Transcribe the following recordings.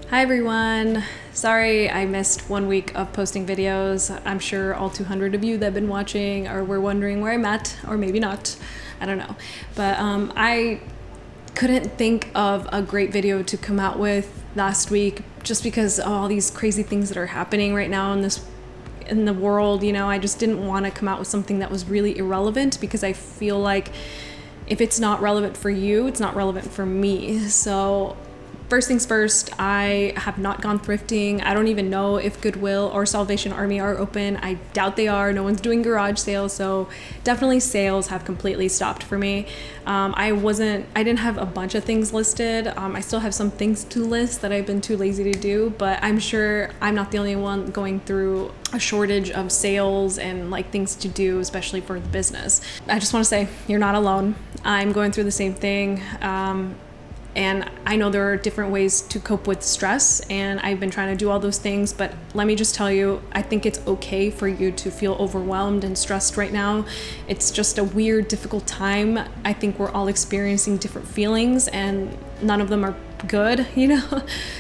Hi everyone. Sorry I missed 1 week of posting videos. I'm sure all 200 of you that have been watching were wondering where I'm at, or maybe not. I don't know. But I couldn't think of a great video to come out with last week just because of all these crazy things that are happening right now in the world. I just didn't want to come out with something that was really irrelevant because I feel like if it's not relevant for you, it's not relevant for me. So first things first, I have not gone thrifting. I don't even know if Goodwill or Salvation Army are open. I doubt they are. No one's doing garage sales, so definitely sales have completely stopped for me. I didn't have a bunch of things listed. I still have some things to list that I've been too lazy to do, but I'm sure I'm not the only one going through a shortage of sales and like things to do, especially for the business. I just want to say you're not alone. I'm going through the same thing. And I know there are different ways to cope with stress, and I've been trying to do all those things, but let me just tell you, I think it's okay for you to feel overwhelmed and stressed right now. It's just a weird, difficult time. I think we're all experiencing different feelings, and none of them are good,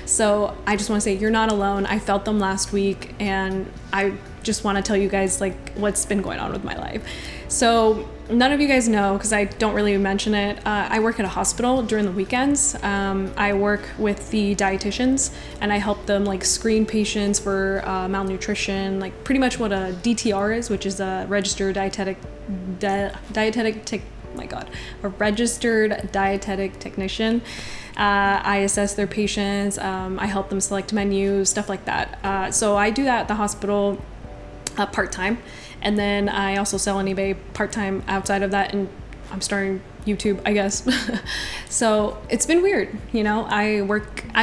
So I just want to say you're not alone. I felt them last week, and I just want to tell you guys like what's been going on with my life. So none of you guys know because I don't really mention it. I work at a hospital during the weekends. I work with the dietitians, and I help them like screen patients for malnutrition, like pretty much what a DTR is, which is a registered a registered dietetic technician. I assess their patients. I help them select menus, stuff like that. So I do that at the hospital part-time. And then I also sell on eBay part-time outside of that, and I'm starting YouTube, I guess. So it's been weird, I'm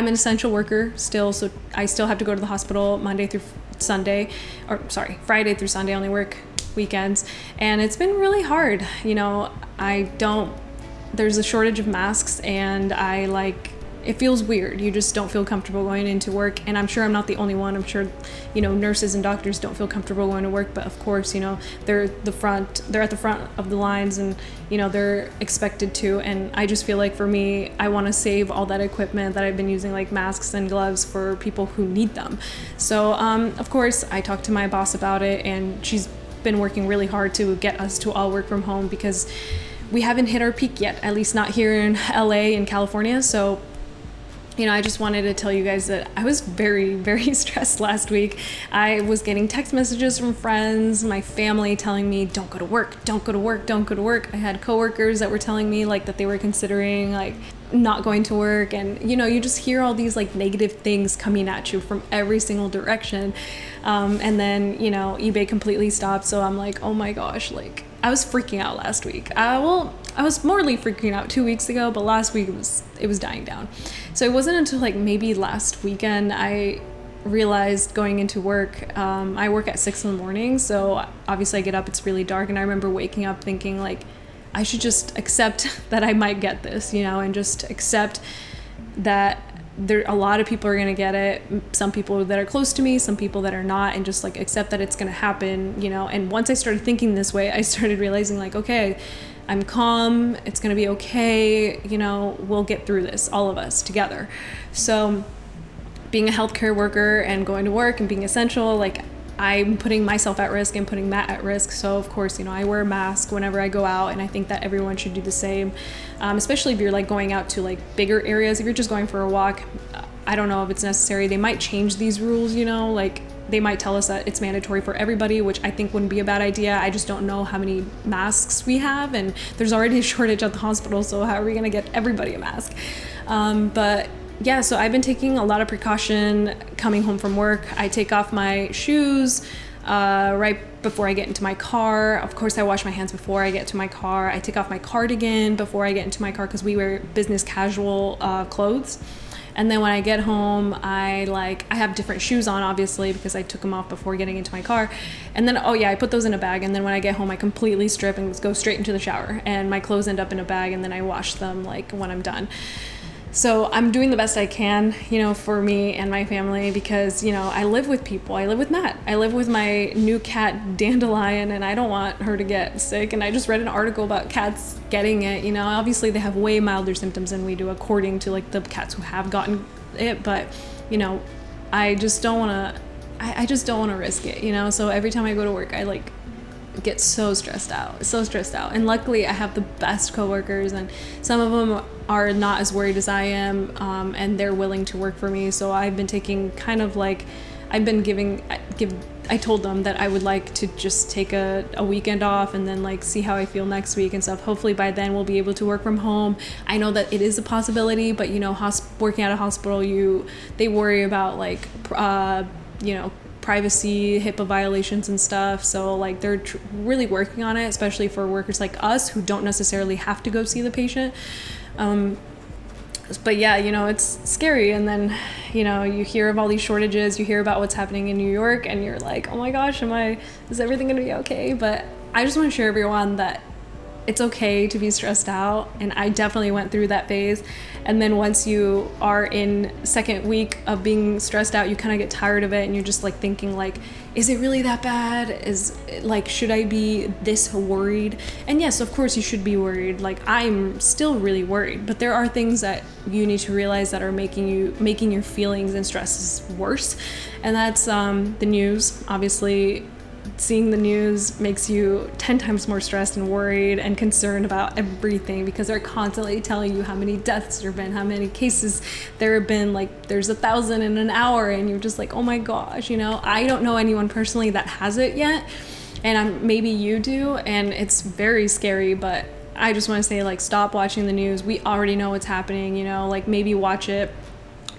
an essential worker still, so I still have to go to the hospital Friday through Sunday, I only work weekends, and it's been really hard. There's a shortage of masks, and it feels weird. You just don't feel comfortable going into work, and I'm sure I'm not the only one. I'm sure, nurses and doctors don't feel comfortable going to work, but of course, they're at the front of the lines, and, they're expected to, and I just feel like for me, I want to save all that equipment that I've been using, like masks and gloves, for people who need them. So, of course, I talked to my boss about it, and she's been working really hard to get us to all work from home because we haven't hit our peak yet, at least not here in LA and California. So I just wanted to tell you guys that I was very, very stressed last week. I was getting text messages from friends, my family telling me, don't go to work, don't go to work, don't go to work. I had coworkers that were telling me that they were considering not going to work. And, you just hear all these negative things coming at you from every single direction. And then, eBay completely stopped. So I'm like, oh my gosh, I was freaking out last week. I was morally freaking out 2 weeks ago, but last week it was dying down. So it wasn't until maybe last weekend I realized going into work. I work at 6 a.m, so obviously I get up, it's really dark, and I remember waking up thinking I should just accept that I might get this, and just accept that a lot of people are going to get it, some people that are close to me, some people that are not, and just accept that it's going to happen, and once I started thinking this way, I started realizing okay, I'm calm, it's going to be okay, we'll get through this, all of us together. So being a healthcare worker and going to work and being essential, I'm putting myself at risk and putting Matt at risk. So of course, I wear a mask whenever I go out, and I think that everyone should do the same, especially if you're going out to bigger areas. If you're just going for a walk, I don't know if it's necessary. They might change these rules, they might tell us that it's mandatory for everybody, which I think wouldn't be a bad idea. I just don't know how many masks we have, and there's already a shortage at the hospital, so how are we going to get everybody a mask? But yeah, so I've been taking a lot of precaution coming home from work. I take off my shoes right before I get into my car. Of course, I wash my hands before I get to my car. I take off my cardigan before I get into my car because we wear business casual clothes. And then when I get home, I have different shoes on, obviously, because I took them off before getting into my car. And then, I put those in a bag. And then when I get home, I completely strip and go straight into the shower. And my clothes end up in a bag, and then I wash them when I'm done. So I'm doing the best I can, for me and my family because, I live with people. I live with Matt. I live with my new cat, Dandelion, and I don't want her to get sick. And I just read an article about cats getting it. Obviously they have way milder symptoms than we do according to the cats who have gotten it, but you know, I just don't want to. I just don't want to risk it, you know. So every time I go to work, I like get so stressed out. And luckily, I have the best coworkers, and some of them are not as worried as I am, and they're willing to work for me. So I've been taking kind of like, I told them that I would like to just take a weekend off and then like see how I feel next week and stuff. Hopefully by then we'll be able to work from home. I know that it is a possibility, but you know, working at a hospital, they worry about like, you know, privacy, HIPAA violations and stuff. So like they're really working on it, especially for workers like us who don't necessarily have to go see the patient. But yeah, you know, it's scary. And then, you know, you hear of all these shortages, you hear about what's happening in New York, and you're like, oh my gosh, is everything going to be okay? But I just want to share everyone that it's okay to be stressed out. And I definitely went through that phase. And then once you are in second week of being stressed out, you kind of get tired of it, and you're just like thinking like, is it really that bad? Should I be this worried? And yes, of course you should be worried. Like, I'm still really worried, but there are things that you need to realize that are making your feelings and stresses worse. And that's the news. Obviously, seeing the news makes you 10 times more stressed and worried and concerned about everything, because they're constantly telling you how many deaths there have been, how many cases there have been, like there's 1,000 in an hour, and you're just like, oh my gosh, you know. I don't know anyone personally that has it yet, and maybe you do, and it's very scary. But I just want to say, like, stop watching the news. We already know what's happening, you know. Like, maybe watch it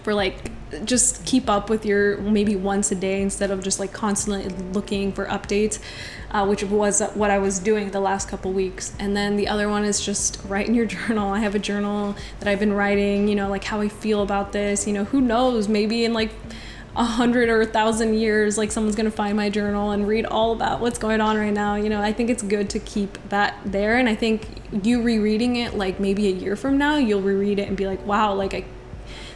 for like, just keep up with maybe once a day instead of just like constantly looking for updates, which was what I was doing the last couple weeks. And then the other one is just write in your journal. I have a journal that I've been writing, you know, like how I feel about this. You know, who knows, maybe in like 100 or 1,000 years, like someone's gonna find my journal and read all about what's going on right now. You know, I think it's good to keep that there. And I think you rereading it, like maybe a year from now, you'll reread it and be like, wow, like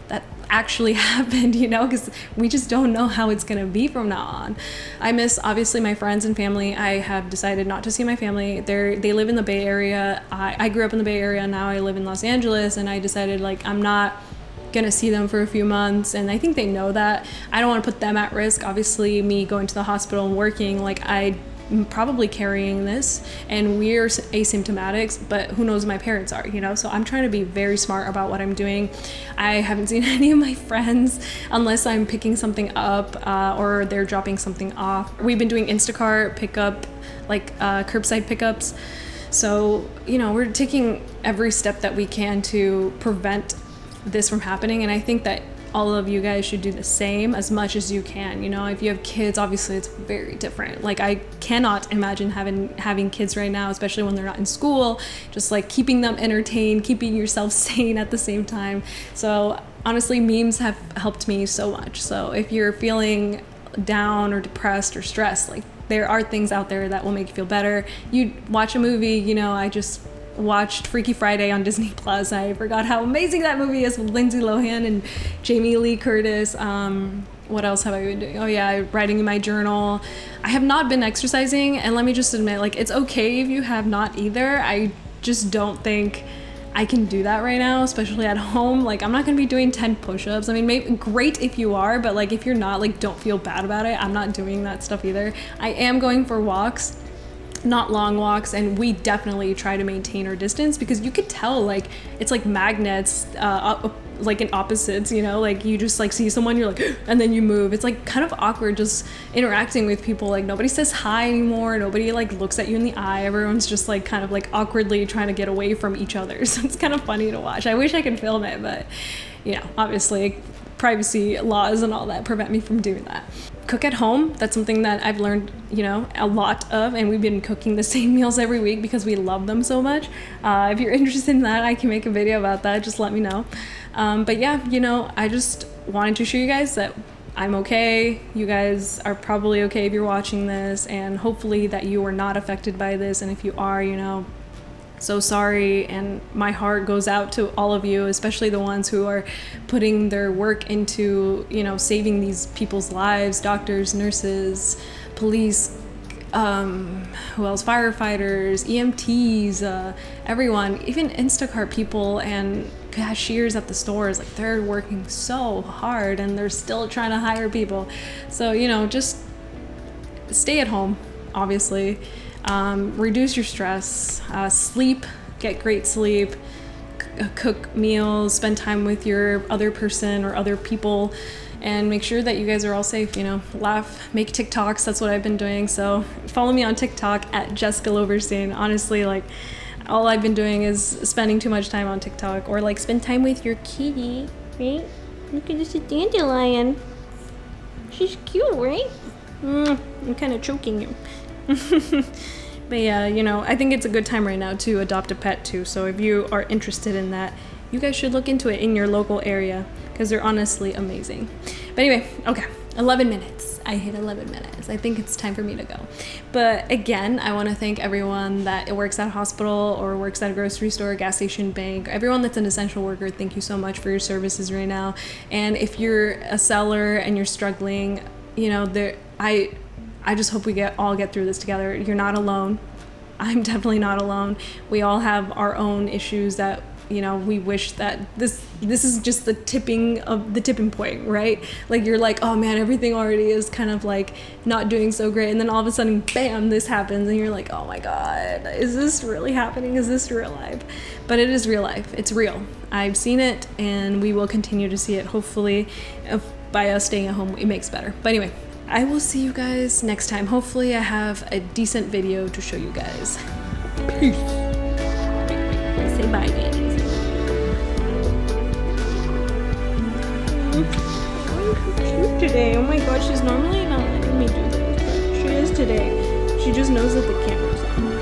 that actually happened, you know, because we just don't know how it's going to be from now on. I miss, obviously, my friends and family. I have decided not to see my family. They live in the Bay Area. I grew up in the Bay Area. Now I live in Los Angeles, and I decided, like, I'm not going to see them for a few months, and I think they know that. I don't want to put them at risk. Obviously, me going to the hospital and working, like, I'm probably carrying this, and we're asymptomatics, but who knows, my parents are, you know. So I'm trying to be very smart about what I'm doing. I haven't seen any of my friends unless I'm picking something up, or they're dropping something off. We've been doing Instacart pickup, like curbside pickups. So, you know, we're taking every step that we can to prevent this from happening, and I think that all of you guys should do the same as much as you can. You know, if you have kids, obviously it's very different. Like, I cannot imagine having kids right now, especially when they're not in school, just like keeping them entertained, keeping yourself sane at the same time. So honestly, memes have helped me so much. So if you're feeling down or depressed or stressed, like, there are things out there that will make you feel better. You watch a movie, you know, I just watched Freaky Friday on Disney Plus. I forgot how amazing that movie is with Lindsay Lohan and Jamie Lee Curtis. What else have I been doing? Oh yeah, writing in my journal. I have not been exercising, and let me just admit, like, it's okay if you have not either. I just don't think I can do that right now, especially at home. Like, I'm not gonna be doing 10 push-ups. I mean, maybe great if you are, but like, if you're not, like, don't feel bad about it. I'm not doing that stuff either. I am going for walks, not long walks, and we definitely try to maintain our distance, because you could tell, like, it's like magnets, like in opposites, you know, like you just like see someone, you're like, and then you move. It's like kind of awkward just interacting with people. Like, nobody says hi anymore, nobody like looks at you in the eye. Everyone's just like kind of like awkwardly trying to get away from each other. So it's kind of funny to watch. I wish I could film it, but you know, obviously privacy laws and all that prevent me from doing that. Cook at home, that's something that I've learned, you know, a lot of, and we've been cooking the same meals every week because we love them so much. If you're interested in that, I can make a video about that, just let me know. But yeah, you know, I just wanted to show you guys that I'm okay. You guys are probably okay if you're watching this, and hopefully that you are not affected by this, and if you are, you know, so sorry, and my heart goes out to all of you, especially the ones who are putting their work into, you know, saving these people's lives, doctors, nurses, police, who else, firefighters, EMTs, everyone, even Instacart people and cashiers at the stores, like they're working so hard and they're still trying to hire people. So, you know, just stay at home, obviously. Reduce your stress, sleep, get great sleep, cook meals, spend time with your other person or other people, and make sure that you guys are all safe, you know, laugh, make TikToks. That's what I've been doing. So follow me on TikTok at Jessica Loverstein. Honestly, like, all I've been doing is spending too much time on TikTok, or like spend time with your kitty, right? Look at this dandelion. She's cute, right? I'm kind of choking you. But yeah, you know, I think it's a good time right now to adopt a pet too. So if you are interested in that, you guys should look into it in your local area, because they're honestly amazing. But anyway, okay, 11 minutes. I hit 11 minutes. I think it's time for me to go. But again, I want to thank everyone that works at a hospital or works at a grocery store, gas station, bank, everyone that's an essential worker. Thank you so much for your services right now. And if you're a seller and you're struggling, you know, I just hope we all get through this together. You're not alone. I'm definitely not alone. We all have our own issues that, you know, we wish that this is just the tipping point, right? Like, you're like, oh man, everything already is kind of like not doing so great. And then all of a sudden, bam, this happens. And you're like, oh my God, is this really happening? Is this real life? But it is real life. It's real. I've seen it, and we will continue to see it. Hopefully, by us staying at home, it makes better. But anyway, I will see you guys next time. Hopefully I have a decent video to show you guys. Peace. Say bye, babies. Oh, so cute today. Oh my gosh, she's normally not letting me do this, but she is today. She just knows that the camera's on.